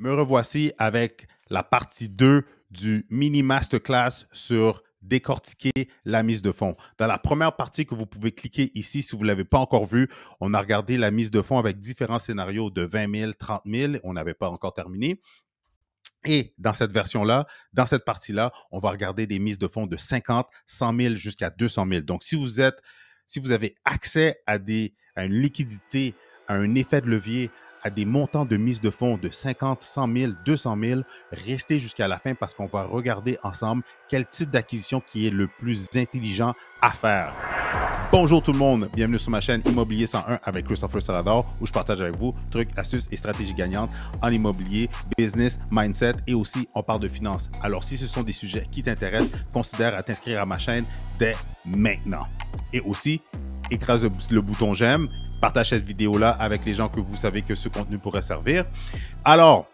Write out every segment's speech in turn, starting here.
Me revoici avec la partie 2 du mini masterclass sur décortiquer la mise de fonds. Dans la première partie que vous pouvez cliquer ici, si vous ne l'avez pas encore vu, on a regardé la mise de fonds avec différents scénarios de 20 000, 30 000. On n'avait pas encore terminé. Et dans cette version-là, dans cette partie-là, on va regarder des mises de fonds de 50, 100 000 jusqu'à 200 000. Donc, si vous avez accès à une liquidité, à un effet de levier, à des montants de mise de fonds de 50, 100 000, 200 000, restez jusqu'à la fin parce qu'on va regarder ensemble quel type d'acquisition qui est le plus intelligent à faire. Bonjour tout le monde, bienvenue sur ma chaîne Immobilier 101 avec Christopher Salador où je partage avec vous trucs, astuces et stratégies gagnantes en immobilier, business, mindset et aussi on parle de finances. Alors si ce sont des sujets qui t'intéressent, considère à t'inscrire à ma chaîne dès maintenant. Et aussi, écrase le bouton j'aime, partage cette vidéo-là avec les gens que vous savez que ce contenu pourrait servir. Alors,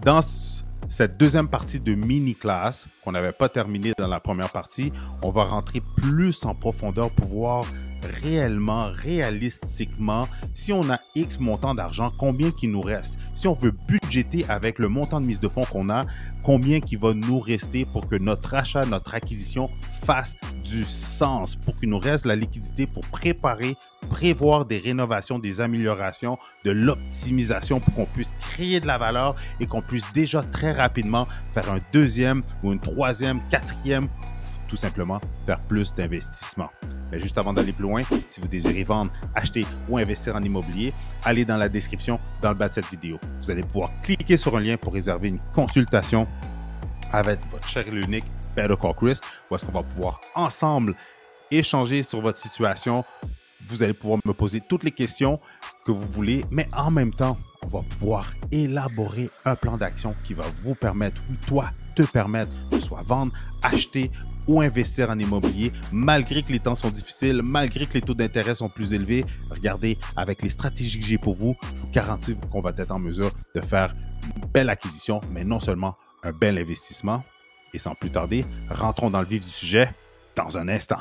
dans cette deuxième partie de mini-classe qu'on n'avait pas terminée dans la première partie, on va rentrer plus en profondeur pour voir réellement, réalistiquement, si on a X montant d'argent, combien qu'il nous reste. Si on veut budgéter avec le montant de mise de fonds qu'on a, combien qui va nous rester pour que notre achat, notre acquisition fasse du sens, pour qu'il nous reste la liquidité pour prévoir des rénovations, des améliorations, de l'optimisation pour qu'on puisse créer de la valeur et qu'on puisse déjà très rapidement faire un deuxième ou une troisième, quatrième, tout simplement faire plus d'investissements. Mais juste avant d'aller plus loin, si vous désirez vendre, acheter ou investir en immobilier, allez dans la description dans le bas de cette vidéo. Vous allez pouvoir cliquer sur un lien pour réserver une consultation avec votre cher et l'unique Better Call Chris, où est-ce qu'on va pouvoir ensemble échanger sur votre situation. Vous allez pouvoir me poser toutes les questions que vous voulez, mais en même temps, on va pouvoir élaborer un plan d'action qui va vous permettre, ou toi, te permettre de soit vendre, acheter ou investir en immobilier, malgré que les temps sont difficiles, malgré que les taux d'intérêt sont plus élevés. Regardez, avec les stratégies que j'ai pour vous, je vous garantis qu'on va être en mesure de faire une belle acquisition, mais non seulement un bel investissement. Et sans plus tarder, rentrons dans le vif du sujet dans un instant.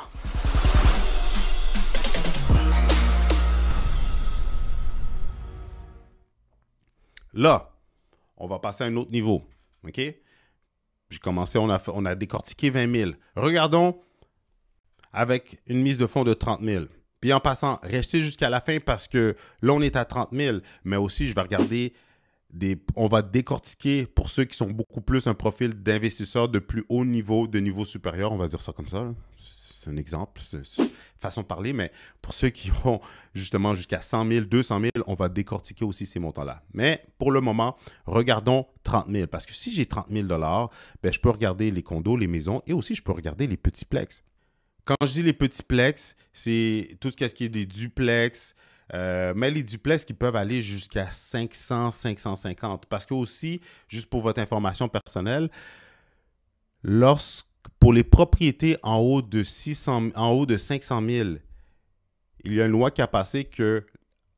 Là, on va passer à un autre niveau. OK? J'ai commencé, on a décortiqué 20 000. Regardons avec une mise de fonds de 30 000. Puis en passant, restez jusqu'à la fin parce que là, on est à 30 000. Mais aussi, je vais regarder, on va décortiquer pour ceux qui sont beaucoup plus un profil d'investisseurs de plus haut niveau, de niveau supérieur. On va dire ça comme ça. C'est un exemple, c'est une façon de parler, mais pour ceux qui ont justement jusqu'à 100 000, 200 000, on va décortiquer aussi ces montants-là. Mais pour le moment, regardons 30 000 parce que si j'ai 30 000 $, ben, je peux regarder les condos, les maisons et aussi je peux regarder les petits plex. Quand je dis les petits plex, c'est tout ce qui est des duplex, mais les duplex qui peuvent aller jusqu'à 500, 550 parce que aussi, juste pour votre information personnelle, pour les propriétés en haut de 500 000, il y a une loi qui a passé que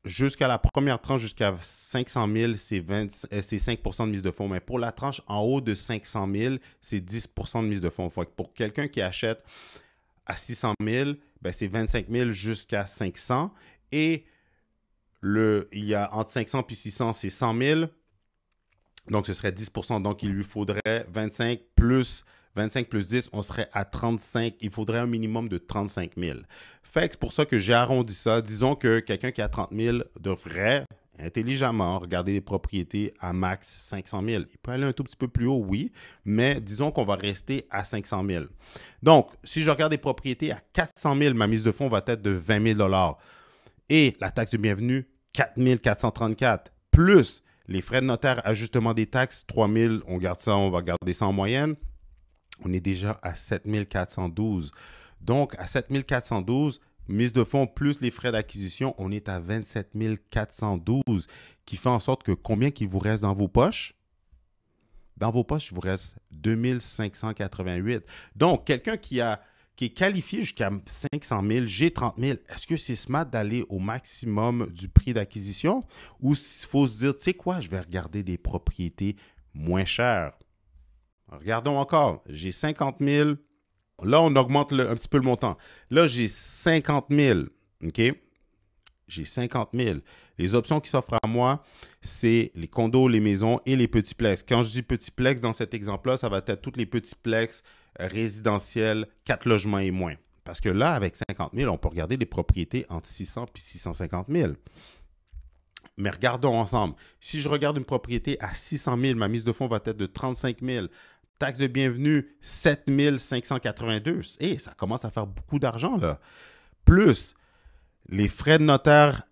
jusqu'à la première tranche, jusqu'à 500 000, c'est 5 % de mise de fonds. Mais pour la tranche en haut de 500 000, c'est 10 % de mise de fonds. Pour quelqu'un qui achète à 600 000, ben c'est 25 000 jusqu'à 500. Et il y a entre 500 et 600, c'est 100 000. Donc, ce serait 10 %. Donc, il lui faudrait 25 plus 10, on serait à 35. Il faudrait un minimum de 35 000. Fait que c'est pour ça que j'ai arrondi ça. Disons que quelqu'un qui a 30 000 devrait intelligemment regarder les propriétés à max 500 000. Il peut aller un tout petit peu plus haut, oui, mais disons qu'on va rester à 500 000. Donc, si je regarde des propriétés à 400 000, ma mise de fonds va être de 20 000 $. Et la taxe de bienvenue, 4 434, plus les frais de notaire, ajustement des taxes, 3 000, on va garder ça en moyenne. On est déjà à 7 412. Donc, à 7 412, mise de fonds plus les frais d'acquisition, on est à 27 412, qui fait en sorte que combien qu'il vous reste dans vos poches? Dans vos poches, il vous reste 2 588. Donc, quelqu'un qui est qualifié jusqu'à 500 000, j'ai 30 000, est-ce que c'est smart d'aller au maximum du prix d'acquisition ou il faut se dire, tu sais quoi, je vais regarder des propriétés moins chères? Regardons encore, j'ai 50 000. Là, on augmente un petit peu le montant. Là, j'ai 50 000. OK? J'ai 50 000. Les options qui s'offrent à moi, c'est les condos, les maisons et les petits plex. Quand je dis petits plex, dans cet exemple-là, ça va être tous les petits plex résidentiels, 4 logements et moins. Parce que là, avec 50 000, on peut regarder des propriétés entre 600 et 650 000. Mais regardons ensemble. Si je regarde une propriété à 600 000, ma mise de fonds va être de 35 000. Taxe de bienvenue, 7 582. Et ça commence à faire beaucoup d'argent, là. Plus les frais de notaire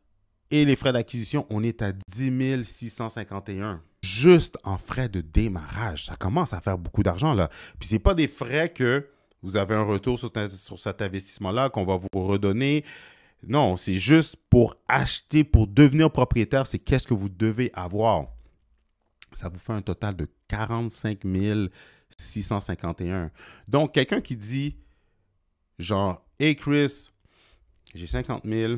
et les frais d'acquisition, on est à 10 651. Juste en frais de démarrage. Ça commence à faire beaucoup d'argent, là. Puis ce n'est pas des frais que vous avez un retour sur cet investissement-là qu'on va vous redonner. Non, c'est juste pour acheter, pour devenir propriétaire, c'est qu'est-ce que vous devez avoir. Ça vous fait un total de 45 651. Donc, quelqu'un qui dit, genre, « Hey Chris, j'ai 50 000,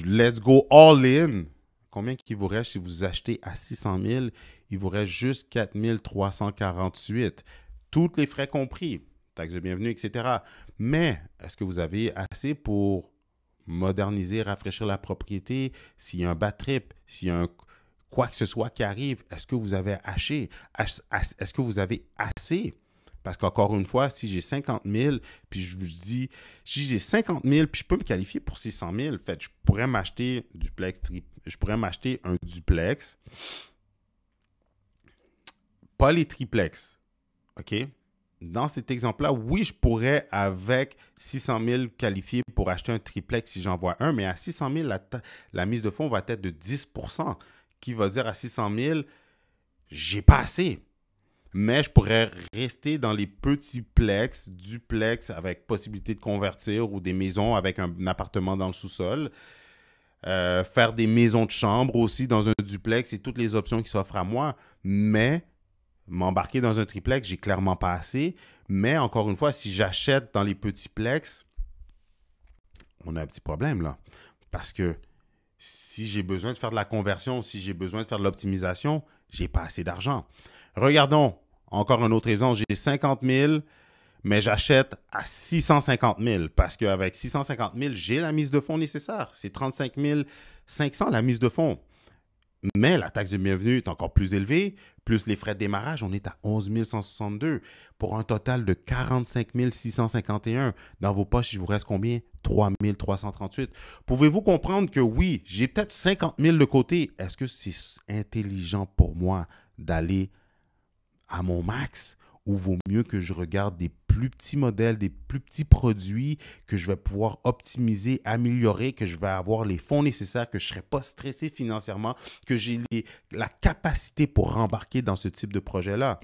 let's go all in. » Combien qu'il vous reste si vous achetez à 600 000? Il vous reste juste 4 348. Tous les frais compris, taxes de bienvenue, etc. Mais, est-ce que vous avez assez pour moderniser, rafraîchir la propriété? S'il y a un bad trip, s'il y a quoi que ce soit qui arrive, est-ce que vous avez assez? Est-ce que vous avez assez? Parce qu'encore une fois, si j'ai 50 000, puis je vous dis, si j'ai 50 000, puis je peux me qualifier pour 600 000, fait, je pourrais m'acheter je pourrais m'acheter un duplex, pas les triplex, OK? Dans cet exemple-là, oui, je pourrais, avec 600 000, qualifier pour acheter un triplex si j'en vois un, mais à 600 000, la mise de fonds va être de 10 qui va dire à 600 000, j'ai pas assez. Mais je pourrais rester dans les petits plex, duplex avec possibilité de convertir ou des maisons avec un appartement dans le sous-sol. Faire des maisons de chambre aussi dans un duplex et toutes les options qui s'offrent à moi. Mais m'embarquer dans un triplex, j'ai clairement pas assez. Mais encore une fois, si j'achète dans les petits plex, on a un petit problème là. Parce que si j'ai besoin de faire de la conversion, si j'ai besoin de faire de l'optimisation, j'ai pas assez d'argent. Regardons encore un autre exemple. J'ai 50 000, mais j'achète à 650 000 parce qu'avec 650 000, j'ai la mise de fonds nécessaire. C'est 35 500 la mise de fonds. Mais la taxe de bienvenue est encore plus élevée, plus les frais de démarrage, on est à 11 162 pour un total de 45 651. Dans vos poches, il vous reste combien? 3 338. Pouvez-vous comprendre que oui, j'ai peut-être 50 000 de côté. Est-ce que c'est intelligent pour moi d'aller à mon max ou vaut mieux que je regarde des plus petits modèles, des plus petits produits que je vais pouvoir optimiser, améliorer, que je vais avoir les fonds nécessaires, que je ne serai pas stressé financièrement, que j'ai la capacité pour rembarquer dans ce type de projet-là.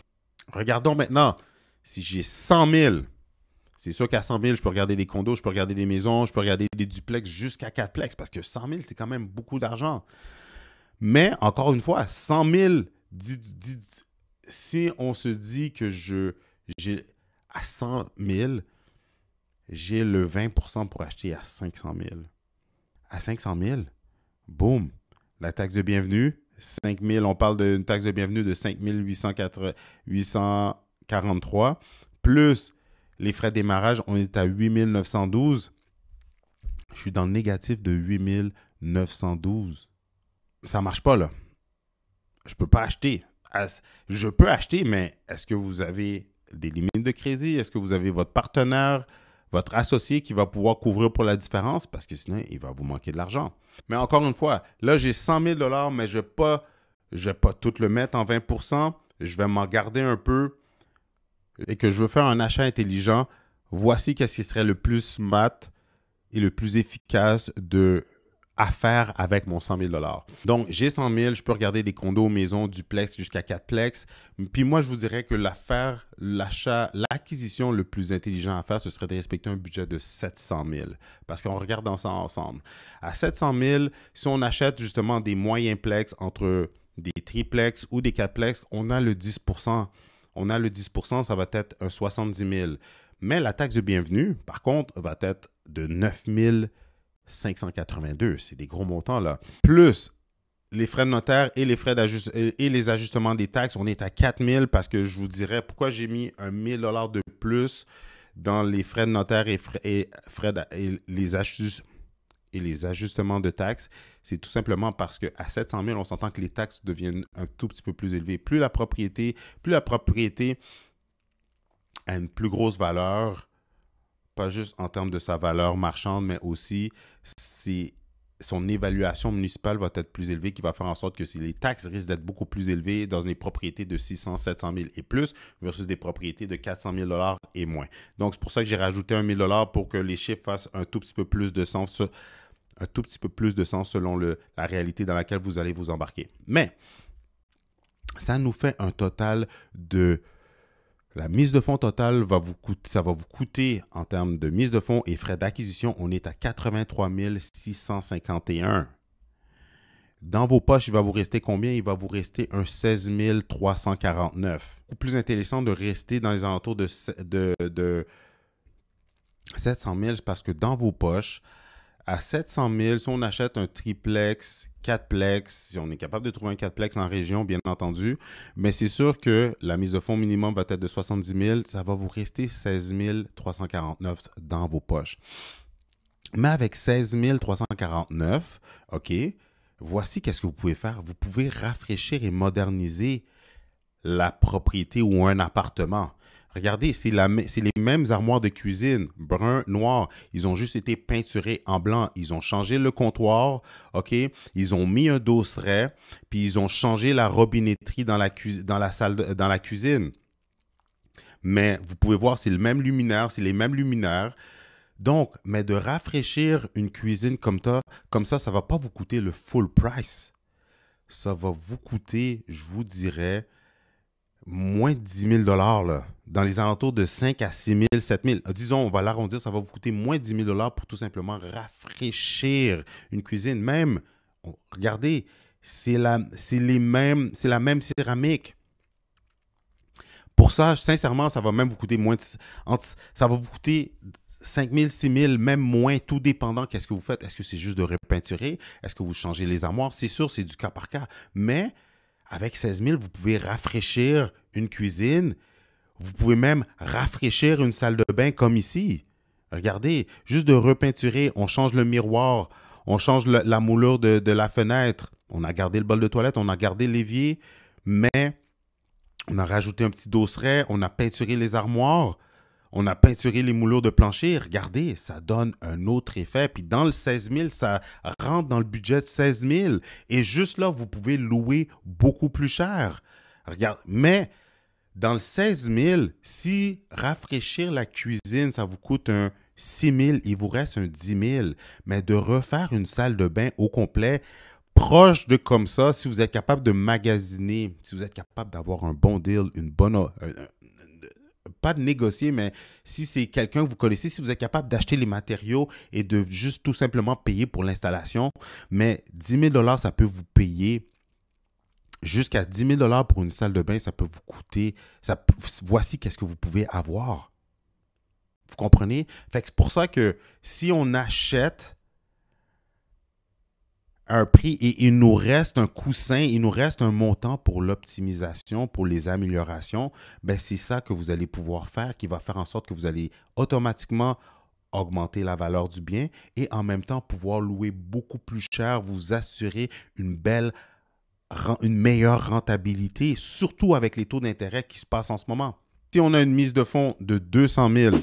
Regardons maintenant, si j'ai 100 000, c'est sûr qu'à 100 000, je peux regarder des condos, je peux regarder des maisons, je peux regarder des duplex jusqu'à 4plex parce que 100 000, c'est quand même beaucoup d'argent. Mais encore une fois, 100 000, si on se dit que j'ai à 100 000, j'ai le 20 pour acheter à 500 000. À 500 000, boum, la taxe de bienvenue, 5 000, on parle d'une taxe de bienvenue de 5 843, plus les frais de démarrage, on est à 8 912. Je suis dans le négatif de 8 912. Ça ne marche pas, là. Je ne peux pas acheter. Je peux acheter, mais est-ce que vous avez des limites de crédit? Est-ce que vous avez votre partenaire, votre associé qui va pouvoir couvrir pour la différence? Parce que sinon, il va vous manquer de l'argent. Mais encore une fois, là, j'ai 100 000 mais je ne vais pas tout le mettre en 20 %. Je vais m'en garder un peu et que je veux faire un achat intelligent. Voici qu'est-ce qui serait le plus smart et le plus efficace à faire avec mon 100 000 $. Donc, j'ai 100 000, je peux regarder des condos, maisons, duplex jusqu'à 4plex. Puis moi, je vous dirais que l'acquisition le plus intelligent à faire, ce serait de respecter un budget de 700 000. Parce qu'on regarde dans ça ensemble. À 700 000, si on achète justement des moyens plex entre des triplex ou des 4plex, on a le 10 %. On a le 10 %, ça va être un 70 000. Mais la taxe de bienvenue, par contre, va être de 9 582, c'est des gros montants là. Plus les frais de notaire et les frais et les ajustements des taxes, on est à 4 000 parce que je vous dirais pourquoi j'ai mis un 1 000 $ de plus dans les frais de notaire et les ajustements. et les ajustements de taxes, c'est tout simplement parce qu'à 700 000, on s'entend que les taxes deviennent un tout petit peu plus élevées. Plus la propriété a une plus grosse valeur, pas juste en termes de sa valeur marchande, mais aussi son évaluation municipale va être plus élevée, qui va faire en sorte que si les taxes risquent d'être beaucoup plus élevées dans des propriétés de 600, 700 000 et plus versus des propriétés de 400 000 et moins. Donc, c'est pour ça que j'ai rajouté 1 000 pour que les chiffres fassent un tout petit peu plus de sens, selon la réalité dans laquelle vous allez vous embarquer. Mais, ça nous fait un total de... La mise de fonds totale ça va vous coûter en termes de mise de fonds et frais d'acquisition, on est à 83 651. Dans vos poches, il va vous rester combien? Il va vous rester un 16 349. C'est plus intéressant de rester dans les alentours de 700 000 parce que dans vos poches, à 700 000, si on achète un triplex, quatreplex, si on est capable de trouver un quatreplex en région, bien entendu, mais c'est sûr que la mise de fonds minimum va être de 70 000, ça va vous rester 16 349 dans vos poches. Mais avec 16 349, OK, voici qu'est-ce que vous pouvez faire. Vous pouvez rafraîchir et moderniser la propriété ou un appartement. Regardez, c'est les mêmes armoires de cuisine, brun, noir. Ils ont juste été peinturés en blanc. Ils ont changé le comptoir, OK? Ils ont mis un dosseret, puis ils ont changé la robinetterie dans la cuisine. Mais vous pouvez voir, c'est le même luminaire, c'est les mêmes luminaires. Donc, mais de rafraîchir une cuisine comme ça, ça ne va pas vous coûter le full price. Ça va vous coûter, je vous dirais, moins de 10 000 là, dans les alentours de 5 à 6 000, 7 000. Disons, on va l'arrondir, ça va vous coûter moins de 10 000 pour tout simplement rafraîchir une cuisine. Même, regardez, c'est la même céramique. Pour ça, sincèrement, ça va même vous coûter moins ça va vous coûter 5 000, 6 000, même moins, tout dépendant qu'est-ce que vous faites. Est-ce que c'est juste de repeinturer? Est-ce que vous changez les armoires? C'est sûr, c'est du cas par cas. Mais avec 16 000, vous pouvez rafraîchir une cuisine. Vous pouvez même rafraîchir une salle de bain comme ici. Regardez, juste de repeinturer, on change le miroir, on change la moulure de la fenêtre. On a gardé le bol de toilette, on a gardé l'évier, mais on a rajouté un petit dosseret, on a peinturé les armoires, on a peinturé les moulures de plancher. Regardez, ça donne un autre effet. Puis dans le 16 000, ça rentre dans le budget de 16 000. Et juste là, vous pouvez louer beaucoup plus cher. Regarde, mais dans le 16 000, si rafraîchir la cuisine, ça vous coûte un 6 000, il vous reste un 10 000. Mais de refaire une salle de bain au complet, proche de comme ça, si vous êtes capable de magasiner, si vous êtes capable d'avoir un bon deal, une bonne... pas de négocier, mais si c'est quelqu'un que vous connaissez, si vous êtes capable d'acheter les matériaux et de juste tout simplement payer pour l'installation, mais 10 000 ça peut vous payer jusqu'à 10 000 pour une salle de bain, ça peut vous coûter, voici qu'est-ce que vous pouvez avoir. Vous comprenez? Fait que c'est pour ça que si on achète un prix et il nous reste un coussin, il nous reste un montant pour l'optimisation, pour les améliorations, ben c'est ça que vous allez pouvoir faire qui va faire en sorte que vous allez automatiquement augmenter la valeur du bien et en même temps pouvoir louer beaucoup plus cher, vous assurer une meilleure rentabilité, surtout avec les taux d'intérêt qui se passent en ce moment. Si on a une mise de fonds de 200 000,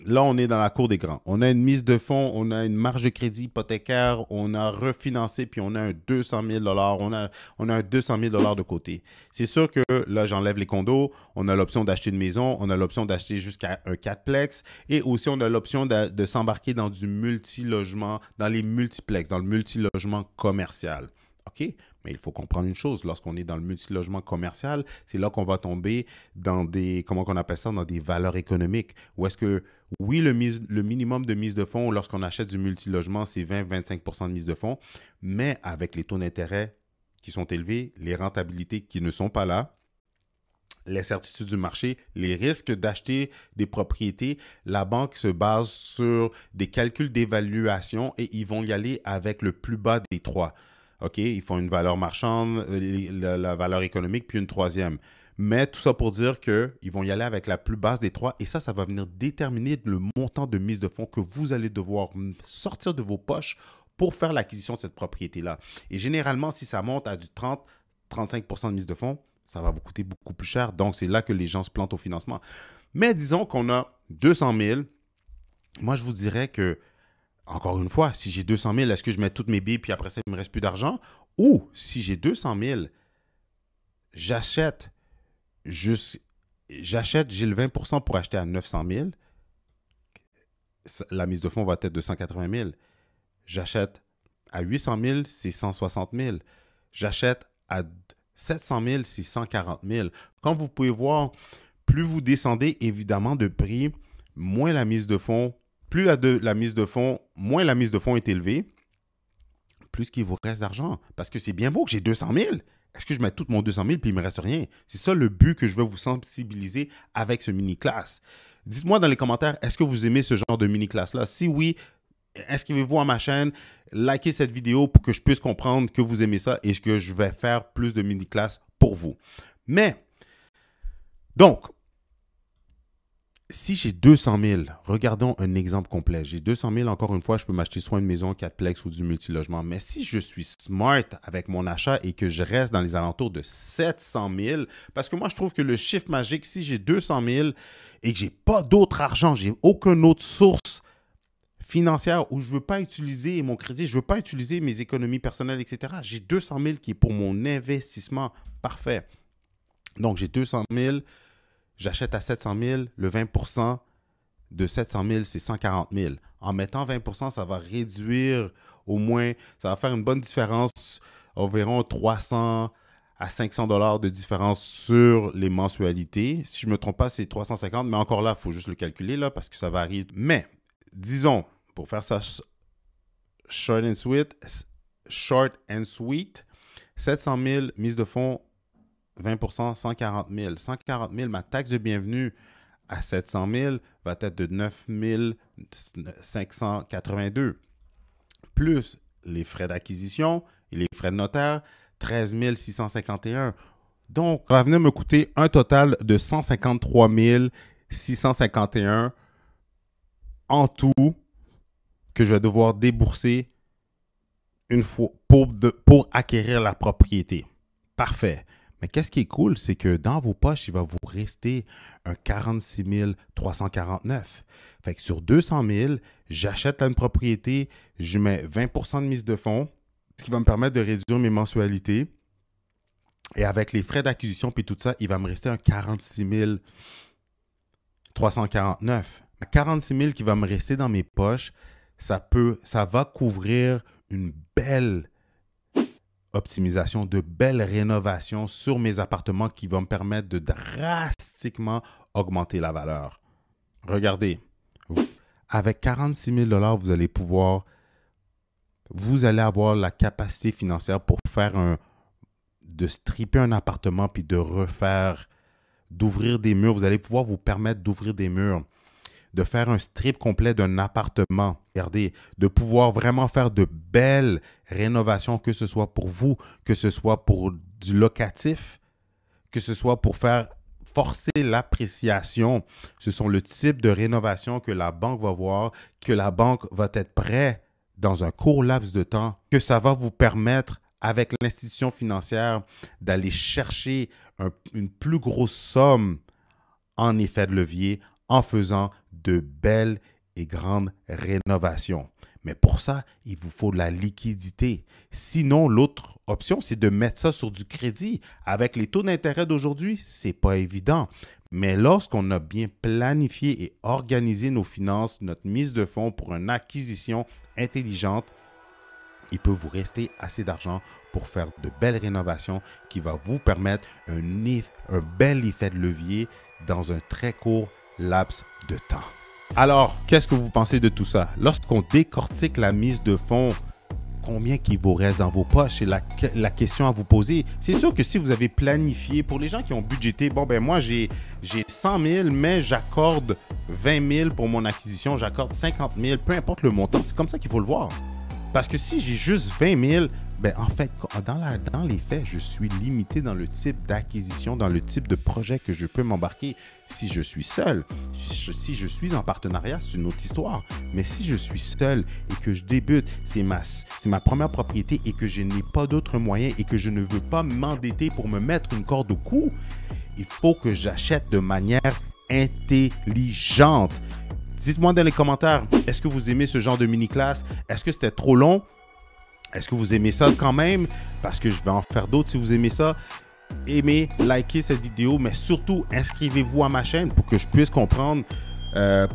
là, on est dans la cour des grands. On a une mise de fonds, on a une marge de crédit hypothécaire, on a refinancé, puis on a un 200 000 on a un 200 000 de côté. C'est sûr que là, j'enlève les condos, on a l'option d'acheter une maison, on a l'option d'acheter jusqu'à un quatreplex et aussi on a l'option de s'embarquer dans du multilogement, dans les multiplex, dans le multilogement commercial. OK? Mais il faut comprendre une chose, lorsqu'on est dans le multilogement commercial, c'est là qu'on va tomber dans des, comment on appelle ça, dans des valeurs économiques. Où est-ce que, oui, le minimum de mise de fonds, lorsqu'on achète du multilogement, c'est 20-25% de mise de fonds, mais avec les taux d'intérêt qui sont élevés, les rentabilités qui ne sont pas là, l'incertitude du marché, les risques d'acheter des propriétés, la banque se base sur des calculs d'évaluation et ils vont y aller avec le plus bas des trois. OK, ils font une valeur marchande, la valeur économique, puis une troisième. Mais tout ça pour dire qu'ils vont y aller avec la plus basse des trois. Et ça va venir déterminer le montant de mise de fonds que vous allez devoir sortir de vos poches pour faire l'acquisition de cette propriété-là. Et généralement, si ça monte à du 30-35% de mise de fonds, ça va vous coûter beaucoup plus cher. Donc, c'est là que les gens se plantent au financement. Mais disons qu'on a 200 000. Moi, je vous dirais que, encore une fois, si j'ai 200 000, est-ce que je mets toutes mes billes puis après ça, il ne me reste plus d'argent? Ou si j'ai 200 000, j'achète, j'ai le 20% pour acheter à 900 000. La mise de fonds va être de 180 000. J'achète à 800 000, c'est 160 000. J'achète à 700 000, c'est 140 000. Comme vous pouvez voir, plus vous descendez évidemment de prix, moins la mise de fonds, moins la mise de fonds est élevée, plus qu'il vous reste d'argent. Parce que c'est bien beau que j'ai 200 000. Est-ce que je mets tout mon 200 000 puis il ne me reste rien? C'est ça le but que je veux vous sensibiliser avec ce mini-class. Dites-moi dans les commentaires, est-ce que vous aimez ce genre de mini-class-là? Si oui, inscrivez-vous à ma chaîne, likez cette vidéo pour que je puisse comprendre que vous aimez ça et que je vais faire plus de mini-classes pour vous. Mais, donc, si j'ai 200 000, regardons un exemple complet. J'ai 200 000, encore une fois, je peux m'acheter soit une maison 4plex ou du multilogement. Mais si je suis smart avec mon achat et que je reste dans les alentours de 700 000, parce que moi, je trouve que le chiffre magique, si j'ai 200 000 et que je n'ai pas d'autre argent, je n'ai aucune autre source financière où je ne veux pas utiliser mon crédit, je ne veux pas utiliser mes économies personnelles, etc. J'ai 200 000 qui est pour mon investissement parfait. Donc, j'ai 200 000. J'achète à 700 000, le 20% de 700 000, c'est 140 000. En mettant 20%, ça va réduire au moins, ça va faire une bonne différence, environ 300 à 500 $ de différence sur les mensualités. Si je ne me trompe pas, c'est 350, mais encore là, il faut juste le calculer là, parce que ça varie. Mais, disons, pour faire ça short and sweet, 700 000 mise de fonds, 20%, 140 000. 140 000, ma taxe de bienvenue à 700 000 va être de 9 582. Plus les frais d'acquisition et les frais de notaire, 13 651. Donc, ça va venir me coûter un total de 153 651 en tout que je vais devoir débourser une fois pour acquérir la propriété. Parfait. Mais qu'est-ce qui est cool, c'est que dans vos poches, il va vous rester un 46 349. Fait que sur 200 000, j'achète une propriété, je mets 20% de mise de fonds, ce qui va me permettre de réduire mes mensualités. Et avec les frais d'acquisition puis tout ça, il va me rester un 46 349. 46 000 qui va me rester dans mes poches, ça va couvrir une belle optimisation, de belles rénovations sur mes appartements qui vont me permettre de drastiquement augmenter la valeur. Regardez, avec 46 000 $, vous allez avoir la capacité financière pour de stripper un appartement puis d'ouvrir des murs. Vous allez pouvoir vous permettre d'ouvrir des murs, de faire un strip complet d'un appartement. Regardez, de pouvoir vraiment faire de belles rénovations, que ce soit pour vous, que ce soit pour du locatif, que ce soit pour forcer l'appréciation. Ce sont le type de rénovation que la banque va voir, que la banque va être prête dans un court laps de temps, que ça va vous permettre, avec l'institution financière, d'aller chercher une plus grosse somme en effet de levier, en faisant de belles et grandes rénovations. Mais pour ça, il vous faut de la liquidité. Sinon, l'autre option, c'est de mettre ça sur du crédit. Avec les taux d'intérêt d'aujourd'hui, ce n'est pas évident. Mais lorsqu'on a bien planifié et organisé nos finances, notre mise de fonds pour une acquisition intelligente, il peut vous rester assez d'argent pour faire de belles rénovations qui va vous permettre un bel effet de levier dans un très court laps de temps. Alors, qu'est-ce que vous pensez de tout ça? Lorsqu'on décortique la mise de fonds, combien qu'il vous reste dans vos poches? C'est la question à vous poser. C'est sûr que si vous avez planifié, pour les gens qui ont budgété, bon, ben moi, j'ai 100 000, mais j'accorde 20 000 pour mon acquisition, j'accorde 50 000, peu importe le montant. C'est comme ça qu'il faut le voir. Parce que si j'ai juste 20 000, Ben, en fait, dans les faits, je suis limité dans le type d'acquisition, dans le type de projet que je peux m'embarquer. Si je suis seul, si je suis en partenariat, c'est une autre histoire. Mais si je suis seul et que je débute, c'est ma première propriété et que je n'ai pas d'autres moyens et que je ne veux pas m'endetter pour me mettre une corde au cou, il faut que j'achète de manière intelligente. Dites-moi dans les commentaires, est-ce que vous aimez ce genre de mini-classe? Est-ce que c'était trop long? Est-ce que vous aimez ça quand même? Parce que je vais en faire d'autres si vous aimez ça. Aimez, likez cette vidéo, mais surtout, inscrivez-vous à ma chaîne pour que je puisse comprendre,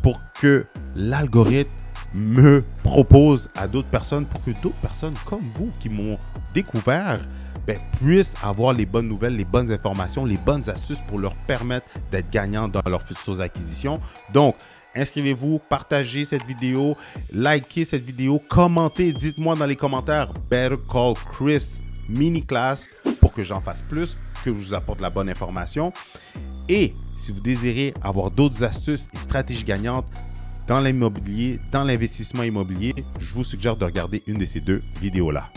pour que l'algorithme me propose à d'autres personnes, pour que d'autres personnes comme vous qui m'ont découvert puissent avoir les bonnes nouvelles, les bonnes informations, les bonnes astuces pour leur permettre d'être gagnants dans leurs futures acquisitions. Donc, inscrivez-vous, partagez cette vidéo, likez cette vidéo, commentez, dites-moi dans les commentaires Better Call Chris mini class pour que j'en fasse plus, que je vous apporte la bonne information. Et si vous désirez avoir d'autres astuces et stratégies gagnantes dans l'immobilier, dans l'investissement immobilier, je vous suggère de regarder une de ces deux vidéos-là.